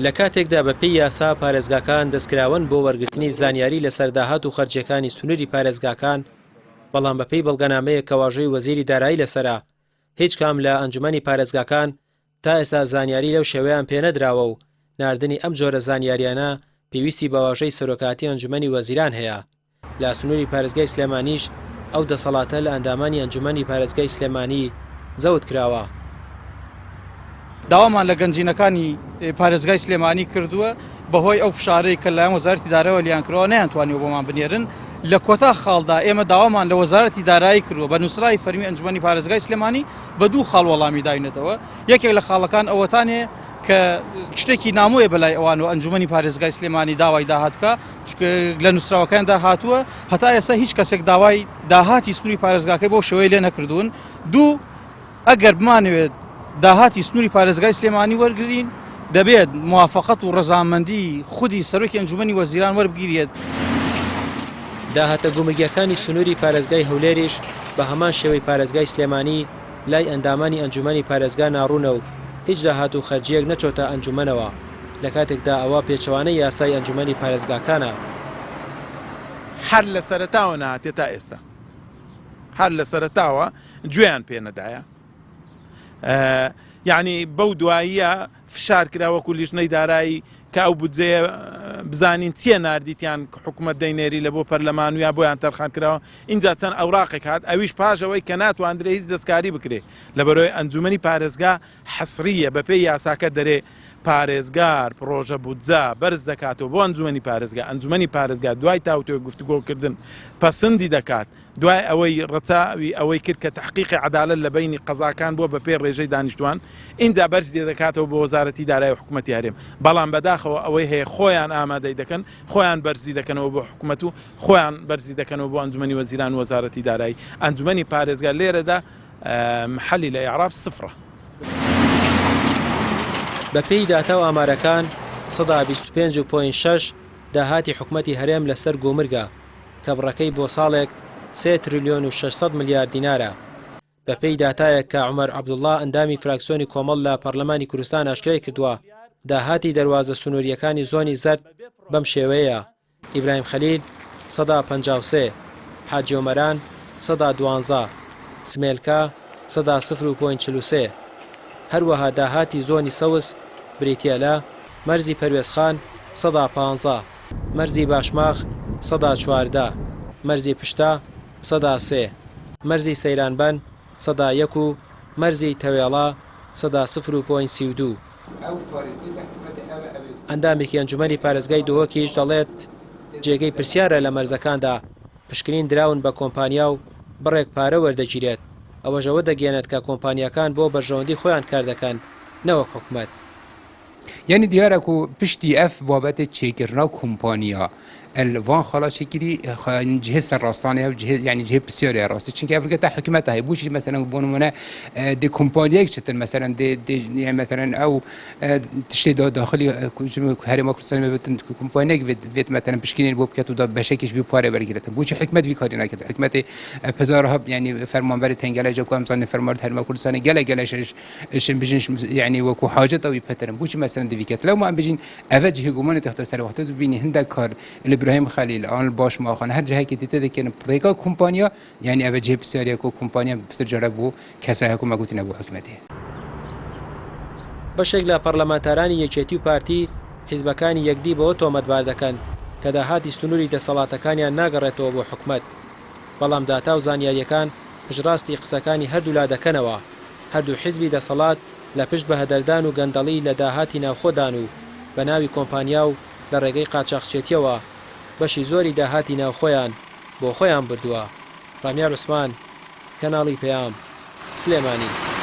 لە کاتێکدا بەپێی یاسا پارێزگاکان دەستکراون بۆ وەرگرتنی زانیاری لەسەر داهات و خەرجیەکانی سنووری پارێزگاکان، بەڵام بەپێی بەڵگەنامەیە کە واژەی وەزیری دارایی لەسەرا، هیچ کام لە ئەنجومەنی پارێزگاکان تا ئێستا زانیاری لەو شێوەیان پێنەدراوە و ناردنی ئەم جۆرە زانیاریانە پێویستی بە واژەی سەرۆکاتی ئەنجومەنی وەزیران هەیە. لە سنووری پارێزگای سلێمانیش ئەو دەسەڵاتە لە ئەندامانی ئەنجومەنی پارێزگای سلێمانی زەوت کراوە. داوامان لە گەنجینەکانی پارێزگای سلێمانی کردووە بەهۆی ئەو فشارەی کە لایەن وەزارەتی داراییەوە لیان کراوە نەیانتوانیوە بۆمان بنێرن. لە کۆتا خاڵدا ئێمە داوامان لە وەزارەتی دارایی کردووە بە نووسرای فەرمی ئەنجومەنی پارێزگای سلێمانی بە دوو خاڵ وەڵامی داینێتەوە. یەکێک لە خاڵەکان ئەوەتانێ کە شتێکی نامۆیە بەلای ئەوان و ئەنجومەنی پارێزگای سلێمانی داوای داهات بکە، لە نووسراوەکاندا هاتووە هەتا ئێستا هیچ کەسێک داوای داهاتی سنووری پارێزگاکەی بۆ شێوەیە لێ نەکردوون. دوو، ئەگەر بمانەوێت داهاتی سنووری پارێزگای سلێمانی وەرگرین دەبێت موافقەت و ڕەزامەندی خودی سەرۆکی ئەنجومەنی وەزیران وەربگیرێت. داهاتە گومرگیەکانی سنووری پارێزگای هەولێریش بە هەمان شێوەی پارێزگای سلێمانی لای ئەندامانی ئەنجومەنی پارێزگا ناڕوونە و هیچ داهات و خەرجیەک نەچۆتە ئەنجومەنەوە لە کاتێکدا ئەوە پێچەوانەی یاسای ئەنجومەنی پارێزگاکانە. هەر لە سەرەتاوە نهاتێت تا ئێستا، هەر لە سەرەتاوە گوێیان پێ نەدایە. یعنی بەو دواییە فشار کراوەکو لیژنەی دارایی کە ئەو بودجەیە بزانین چییە ناردیتیان حکوومەت دەینێری لە بۆ پەرلەمان ویا بۆیان تەرخان کراوە. اینجا چەند ئەوراقێک هات ئەویش پاشەوەی کە ناتوانندرێ هیچ دەستکاری بکرێ لە بەرەوەی ئەنجومەنی پارێزگا حەسریە بەپێی یاساکە دەرێ پارێزگار پرۆژە بودجە بەرز دەکاتەوە بۆ ئەنجومەنی پارێزگا. ئەنجومەنی پارێزگا دوای تاوتێ گفتوگۆکردن پەسەندی دەکات دوای ئەوەی ڕەچاوی ئەوەی کرد کە تحقیقی عەدالەت لە بینی قەزاکان بۆ بەپێی ڕێژەی دانیشتوان، اینجا بەرز دەکاتەوە بۆ وەزارەتی دارایی و حکوومەتی هەرێم. بەڵام بەداخەوە ئەوەی هەیە خۆیان ئامادەی دەکەن، خۆیان بەرزی دەکەنەوە بۆ حکوومەت و خۆیان بەرزی دەکەنەوە بۆ ئەنجومەنی وەزیران و وەزارەتی دارایی. ئەنجومەنی پارێزگا لێرەدا محەلی لە ئیعراب سفرە. بەپێی داتا و ئامارەکان 125.6 داهاتی حکوومەتی هەرێم لەسەر گۆمرگە کە بڕەکەی بۆ ساڵێک 3 تریلیۆن و 600 ملیار دینارە. بەپێی داتایەک کە عومەر عەبدوڵڵا ئەندامی فراکسیۆنی کۆمەڵ لە پەرلەمانی کوردستان ئاشکرای کردووە، داهاتی دەواازە سنووریەکانی زۆنی زەرد بەم شێوەیە: ئیبراهیم خەلیل 153، حاجی عومەران 112، سمێلکا 100.43. هەروەها داهاتی زۆنی سەوز بریتیەلە، مەرزی پەروێزخان 115، مەرزی باشماخ 114، مەرزی پشتا 103، مەرزی سەیرانبەن 101 و مەرزی تەوێڵا 100.32. ئەندامێکی ئەنجومەنی پارێزگای دۆهۆکیش دەڵێت جێگەی پرسیارە لە مەرزەکاندا پشکنین دراون بە کۆمپانیا و بڕێک پارە وەردەگیرێت. ئەوەژەوە دەگەێنێت کە کۆمپانیەکان بۆ بەرژەوەندی خۆیان کار دەکەن نەوەک حکوومەت. یعنی دیارە و پشتی ئەف بابەتێک چێکردنا و کۆمپانیا الوان خلاص شكلي جهه سرراسانه يعني جهه بسيارة راسي چونك افريقيا تا حكومتها هي بوش مثلا بونمونه دي كومبانيا كتل مثلا دي يعني مثلا او تشتي داخلي هرم كردستان بتن كومبانيا فيت مثلا بشكين بوب كتو دا بشكش في باره برگرتن بوش حكمت في كارينا كده حكمت بزارها يعني فرمانبر تنگله جو كم زان فرمان هرم كردستان گلش بيجنش يعني وكو حاجه او يبترن بوش مثلا دي كت لو ما بيجين افجه هجومان تختصر وقت بيني هندك كار إبراهيم خليل آن باش ما خان هر جهة كتير تذكر بريكا كومبانيا يعني أبجيب سريع كومبانيا بتجربوا كساهكم ما قلتنا أبو حكمته. بەشێک لە پەرلەمانتارانی یەکێتی و پارتی حیزبەکانی یەکدی بەوە تۆمەتبار دەکەن کە داهاتی سنووری دەسەڵاتەکانیان ناگەڕێتەوە بۆ حکومەت، بەڵام داتا و زانیاریەکان پشڕاستی قسەکانی هەردوو لا دەکەنەوە. هەردوو حیزبی دەسەڵات لە پشت بەهەدەردان و گەندەڵی لە داهاتی ناوخۆدان و بە ناوی کۆمپانیا و لە ڕێگەی قاچاقچێتیەوە بەشی زۆری داهاتی ناوخۆیان بۆ خۆیان بردووە. ڕامیار عوسمان، کەناڵی پەیام، سلێمانی.